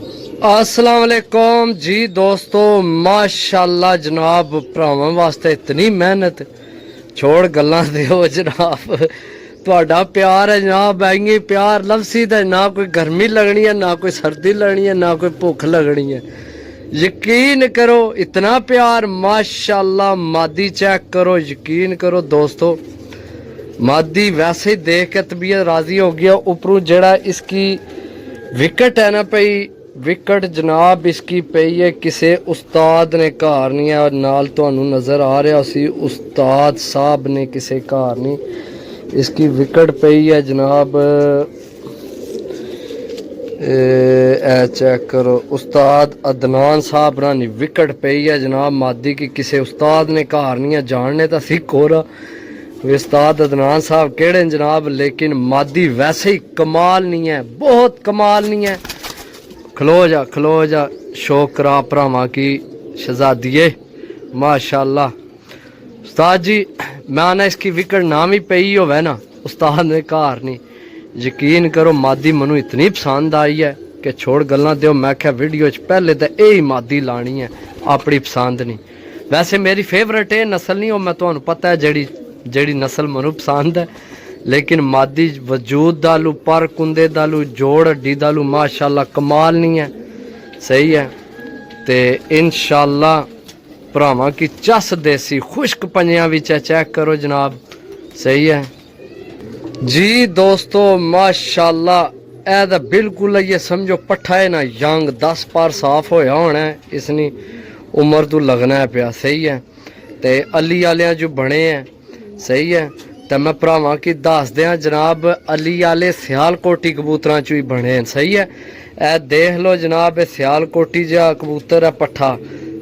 अस्सलाम वालेकुम जी दोस्तों, माशाल्लाह जनाब भरावां वास्ते इतनी मेहनत छोड़ गल्लां दिओ जनाब। तुहाडा प्यार है जनाब, इंगे प्यार लफसी दा ना कोई गर्मी लगनी है, ना कोई सर्दी लगनी है, ना कोई भुख लगनी है। यकीन करो इतना प्यार माशाल्लाह। मादी चेक करो, यकीन करो दोस्तों, मादी वैसे ही देख के तबीयत राजी हो गया। उपरों जड़ा इसकी विकेट है ना पई, विकेट जनाब इसकी पई है किसी उस्ताद ने घर नहीं है। नाल तुहानू नज़र आ रहा सी उस्ताद साहब ने किसी घर नहीं, इसकी विकेट पई है जनाब। चेक करो, उस्ताद अदनान साहब रानी विकेट पई है जनाब मादी की। किसी उस्ताद ने घर नहीं है, जानने तो सिख हो रहा उस्ताद अदनान साहब केड़े जनाब, लेकिन मादी वैसे ही कमाल नहीं है, बहुत कमाल नहीं है। खलो जा शौक करा भरावां की शहजादिये माशाल्लाह। उस्ताद जी मैं आना इसकी विकेट ना भी पई होवे ना, उस्ताद ने घर नहीं, यकीन करो मादी मनु इतनी पसंद आई है कि छोड़ गल्लां दिओ। मैं क्या वीडियो च पहले तो यही मादी लानी है, अपनी पसंद नहीं। वैसे मेरी फेवरेट ये नस्ल नहीं, वो मैं तुहानू पता है जड़ी नस्ल मनु पसंद है, लेकिन मादी वजूद दालू, पर कुंदे दालू, जोड़ हड्डी दालू माशाल्लाह कमाल नहीं है। सही है ते इंशाल्लाह भरावां की चस देसी खुश्क पंजियां विच चेक करो जनाब। सही है जी दोस्तों माशाल्लाह। ए दा बिल्कुल ये समझो पट्ठा है ना, यंग 10 पार साफ होया होना है, इसनी उम्र तो लगना है पिया। सही है ते अली आलियां जो बने हैं, सही है तो मैं भरावां की दस दियां जनाब, अली आले सियालकोटी कबूतरां चो ही बने हैं। सही है ए देख लो जनाब, ये सियालकोटी जा कबूतर है पट्ठा।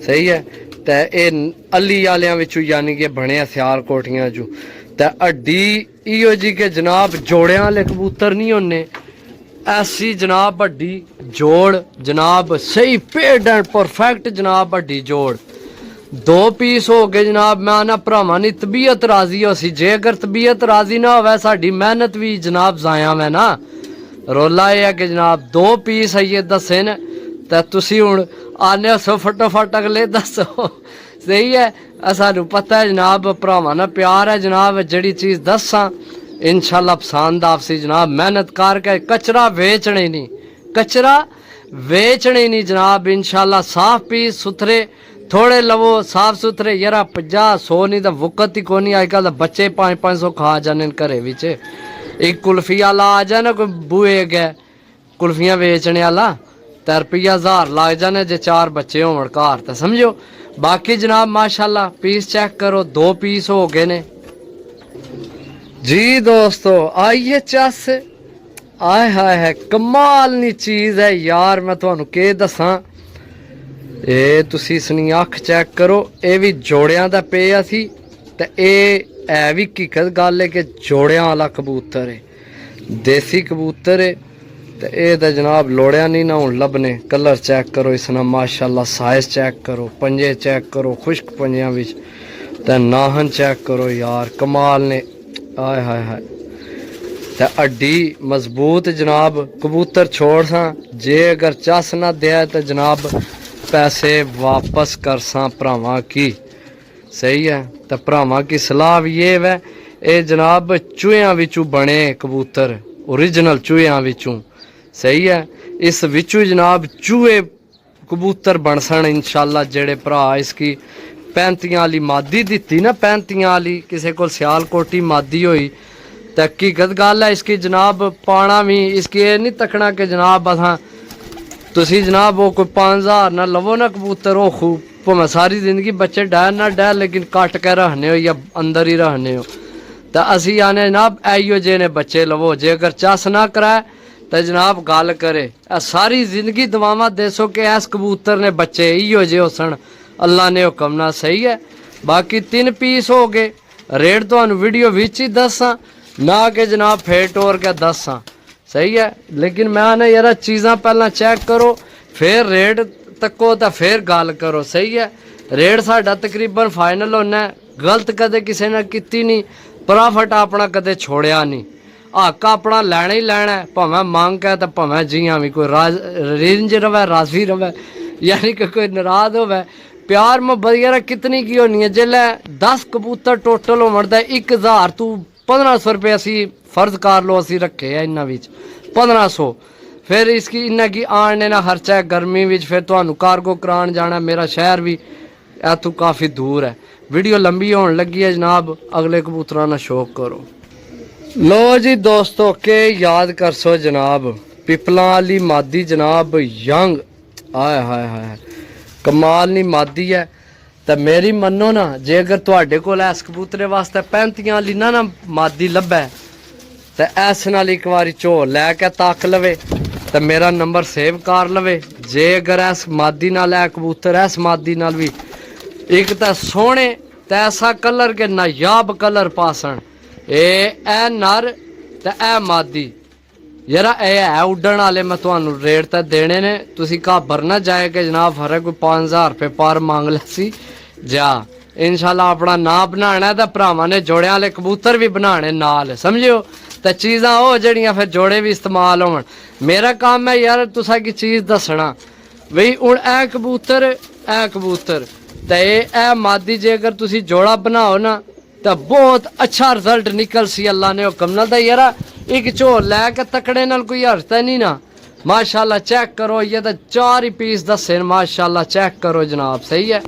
सही है तो ये अली आलियां विचों यानी कि बने सियालकोटियां चो। तो हड्डी इो जी के जनाब जोड़ियां वाले कबूतर नहीं होने, ऐसी जनाब हड्डी जोड़ जनाब, सही पेड एंड परफेक्ट जनाब हड्डी जोड़। 2 पीस हो गए जनाब। मैं आना भरावां नी तबीयत राजी हो सी, जे अगर तबीयत राजी ना होवे साडी मेहनत भी जनाब जाया मैं ना। रोला यह है कि जनाब 2 पीस आइए दसे न, तो तुसी हुण आने सो फटोफट अगले दसो। सही है सानू पता है जनाब, भरावां ना प्यार है जनाब, जड़ी चीज़ दसा इंशाल्लाह पसंद आपसी जनाब। मेहनत करके कचरा वेचने नहीं, कचरा वेचने नहीं जनाब। इंशाल्लाह साफ पीस सुथरे थोड़े लवो, साफ सुथरे यारा 50-100 नहीं तो वुकत ही कोनी। अजकल तो बच्चे 500-500 खा जाने घरे विच। एक कुल्फी आला आ जाए ना कोई बूए गए कुल्फियां बेचने आला, तो रुपया 1000 लग जाने जे 4 बच्चे होवन घर, तो समझो। बाकी जनाब माशाल्लाह पीस चेक करो, 2 पीस हो गए ने जी दोस्तों। आइए चस, आए हाय है कमाल नी चीज़ है यार। मैं तुहानू के दसां, ये तुसी इसनी अख चेक करो, ये भी जोड़ियां दा पिया सी, ते ये भी हकीकत गल है कि जोड़ियां वाला कबूतर है, देसी कबूतर है। तो ये जनाब लोड़िया नहीं ना हुण लभने। कलर चेक करो इसना माशाल्लाह, साइज चेक करो, पंजे चेक करो खुश्क पंजियां विच, ते नाहन चेक करो यार कमाल ने। आय हाय हाय ते हड्डी मजबूत जनाब। कबूतर छोड़ सा, जे अगर चस ना दिया तो जनाब पैसे वापस कर सा भरावां की। सही है तो भरावां की सलाह भी ये वै, ये जनाब चूहियां विचों बने कबूतर, ओरिजिनल चूहियां विचों। सही है इस विचों जनाब चूहे कबूतर बन सन इंशाल्लाह। जेड़े भरा इसकी 35 वाली मादी दिती ना, 35 वाली किसी को सियालकोटी मादी हुई, तो हकीकत गल है इसकी जनाब पाना भी इसकी ये नहीं तकना कि जनाब असां तुसी जनाब वो कोई 5000 ना लवो ना कबूतर, वो खूब भावें सारी जिंदगी बच्चे डैर ना डैर, लेकिन कट के रखने हो या अंदर ही रखने हो। तो असी आने जनाब आइयो जे ने बच्चे लवो, जे अगर चस ना कराए तो जनाब गल करे। सारी जिंदगी दुआवां देसो कि इस कबूतर ने बच्चे इो जे होसन, अल्लाह ने हुक्म ना। सही है बाकी 3 पीस हो गए। रेट तो वीडियो विच ही दसा ना कि जनाब फेर टोर के दसा। सही है लेकिन मैं ना यार चीज़ां पहला चेक करो, फिर रेट तको तो फिर गल करो। सही है रेट साडा तकरीबन फाइनल होना है, गलत कदे किसी ने की नहीं, प्रॉफिट अपना कदे छोड़िया नहीं। हक अपना लैना ही लैना है, भावें मंग है तो भावें जियां भी कोई रिंज रवे राजी रवे, यानी कि कोई नाराज होवे। प्यार मुहब्बत यार कितनी की होनी है, जिसलै 10 कबूतर टोटल होवन ते 1000 तू 1500 रुपये असी फर्ज कर लो असी रखे है इन्हां विच 1500, फिर इसकी इन्ना की आने ना खर्चा है गर्मी विच, फिर तुहानू कार्गो करान जाना, मेरा शहर भी इत्थों काफ़ी दूर है। वीडियो लंबी होने लगी है जनाब, अगले कबूतरां दा शौक करो। लो जी दोस्तों के याद कर सो जनाब, पिपलां वाली मादी जनाब यंग, आय हाय हाय कमाल नी मादी है। तो मेरी मनो ना, जे अगर तुहाडे कोल इस कबूतरे वास्ते 35 वाली ना मादी लभे तो इस नाल एक बारी झोल लैके तक लवे तो मेरा नंबर सेव कर लवे। जे अगर इस मादी नाल कबूतर इस मादी नाल भी एक तो सोहने तो ऐसा कलर के नायाब कलर पासन, ए नर ते ए मादी यारा ए है उड्डण वाले, मैं तुहानू रेट तो देने ने, तुसी घाबर ना जाए कि जनाब हरे कोई 5000 रुपये पर मांग लैसी जा। इंशाल्लाह अपना नाम बनाना है तो भरावां ने जोड़ियां वाले कबूतर भी बनाने नाल, समझियो तो चीज़ां हो जड़ियां फिर जोड़े भी इस्तेमाल होवन। मेरा काम है यार तुसा की चीज़ दसना बई हुण ए कबूतर तो ए मादी जे अगर तुसी जोड़ा बनाओ ना तो बहुत अच्छा रिजल्ट निकल सी अल्लाह ने हुक्म नाल। यार एक झोल लैके तकड़े नाल कोई हर्ज नहीं ना, माशाल्लाह चेक करो, ये तो 4 ही पीस दसे माशाल्लाह, चेक करो जनाब, सही है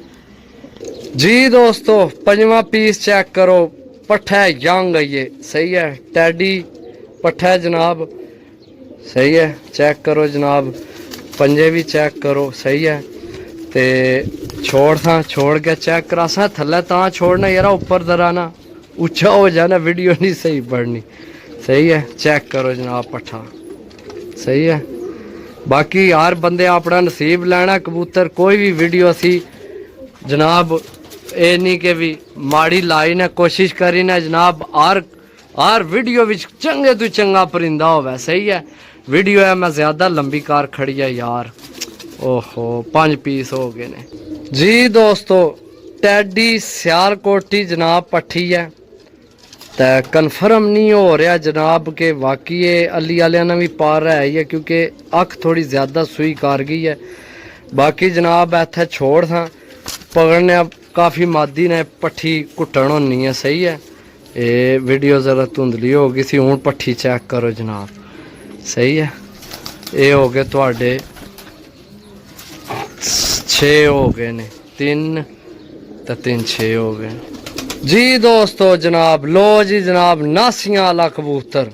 जी दोस्तों। 5वां पीस चेक करो, पट्ठा यंग है ये, सही है, टैडी पट्ठा जनाब, सही है, चेक करो जनाब, पंजे भी चेक करो, सही है। ते छोड़ था छोड़ के चेक करा सा थल्ले ता छोड़ना यार, ऊपर जरा ना ऊंचा हो जाना, वीडियो नहीं सही बढ़नी, सही है, चेक करो जनाब पट्ठा, सही है। बाकी यार बंदे अपना नसीब लेना कबूतर, कोई भी वीडियो असी जनाब ये नहीं कि भी माड़ी लाई ने, कोशिश करी ने जनाब हर वीडियो विच चंगे तो चंगा परिंदा होवे, सही है। वीडियो है मैं ज़्यादा लंबी कार खड़ी है यार, ओहो 5 पीस हो गए ने जी दोस्तों। टैडी सियालकोटी जनाब पट्ठी है तो कन्फर्म नहीं हो रहा जनाब के वाकई ये अली वाले ने भी पार है ही है, क्योंकि अख थोड़ी ज़्यादा सुई कर गई है। बाकी जनाब इत्थे छोड़ था पकड़ने काफ़ी मादी ने पट्ठी घुटन होनी है, सही है। ये वीडियो ज़रा धुंधली हो गई थी, हूँ पट्ठी चेक करो जनाब, सही है। ये हो गए थोड़े 6 हो गए ने, 3 तो 3 6 हो गए जी दोस्तों जनाब। लो जी जनाब, नासियां वाला कबूतर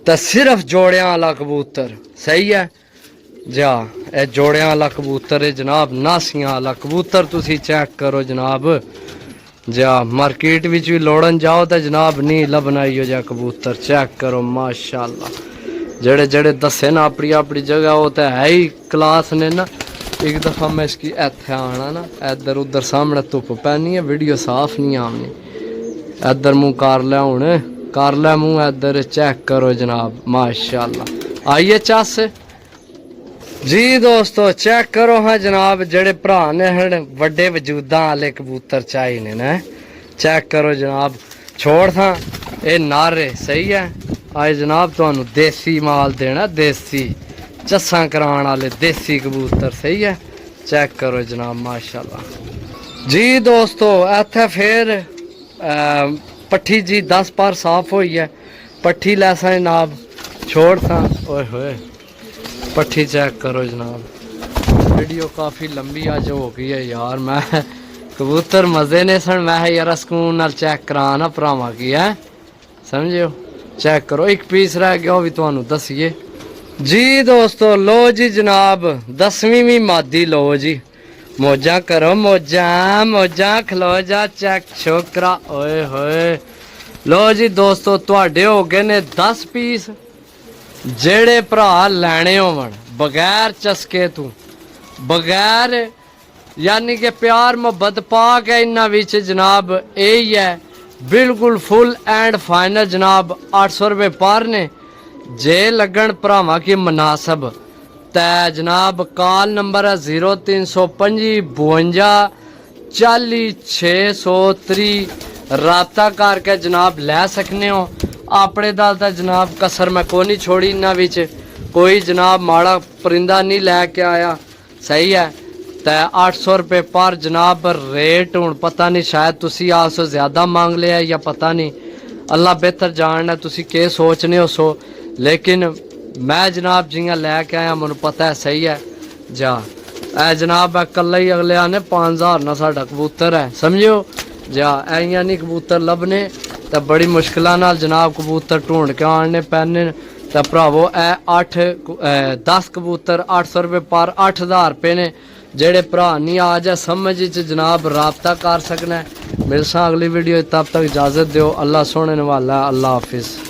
तो सिर्फ जोड़ियां वाला कबूतर, सही है जा, ए जोड़ियां वाला कबूतर है जनाब, नासियां वाला कबूतर तुसी चेक करो जनाब जा। मार्केट विच भी लोड़न जाओ तो जनाब नहीं लभना इहो जा कबूतर, चेक करो माशाल्लाह। जड़े जड़े दसे ना अपनी अपनी जगह वो तो है ही क्लास ने ना। एक दफ़ा मैं इसकी इत्थे आना ना, इधर उधर सामने धुप पैनी है, वीडियो साफ नहीं आनी, इधर मुँह कर लिया हूँ, कर लिया मुँह इधर, चेक करो जनाब माशाल्लाह। आइए चस जी दोस्तों, चेक करो हाँ जनाब, जड़े भरा ने वड्डे वजूदा वाले कबूतर चाहिए ने, चेक करो जनाब। छोड़ था ये नारे, सही है। आज जनाब तुहानू देसी माल देना, देसी चस्सा कराने वाले देसी कबूतर, सही है, चेक करो जनाब माशाल्लाह जी दोस्तों। इत्थे फिर पट्ठी जी 10 पार साफ हुई है, पट्ठी लैसा जनाब, छोड़ था ओए होए, पट्ठी चेक करो जनाब। वीडियो काफ़ी लंबी आज हो गई है यार, मैं कबूतर मज़े ने सन, मैं यार सकून नाल चेक करा ना भरावां की है, समझियो। चेक करो, एक पीस रह गया वो भी तुहानू दसीए जी दोस्तों। लो जी जनाब, 10वीं भी मादी लो जी, मौजा करो मौजा मौजा, खलो जा चेक छोकरा, ओए होए। लो जी दोस्तों, तुहाडे हो गए ने 10 पीस। जेड़े भरा लैने होवन बगैर चस्के तू, बगैर यानी कि प्यार मोहब्बत पा के इन्ना विच जनाब यही है, बिल्कुल फुल एंड फाइनल जनाब 800 रुपये पर ने। जे लगन भरावां की मुनासब तै जनाब कॉल नंबर है 0325 52 40 630, राबता करके जनाब लै सकने हो। अपने दाल ता जनाब कसर मैं को नहीं छोड़ी इन्हां विच कोई जनाब माड़ा परिंदा नहीं लैके आया सही है तो 800 रुपये पर जनाब रेट हूँ पता नहीं शायद तुसी आसो ज़्यादा मांग लिया या पता नहीं अल्लाह बेहतर जानना तुसी के सोचने हो सो लेकिन मैं जनाब जियां लैके आया मैनू पता है सही है जा ए जनाब कल्ला ही अगले आने 5000 ना साडा कबूतर है समझो जा ऐ नहीं कबूतर लभने तो बड़ी मुश्किल नाल जनाब कबूतर ढूंढ के आने पैने तो भरावो ए 10 कबूतर 800 रुपये पर 8000 रुपये ने जेड़े भरा नहीं आ जाए समझ च जनाब राबता कर सकना मिलसा अगली वीडियो तब तक इजाज़त दो अल्लाह सोने वाला अल्लाह हाफिज़।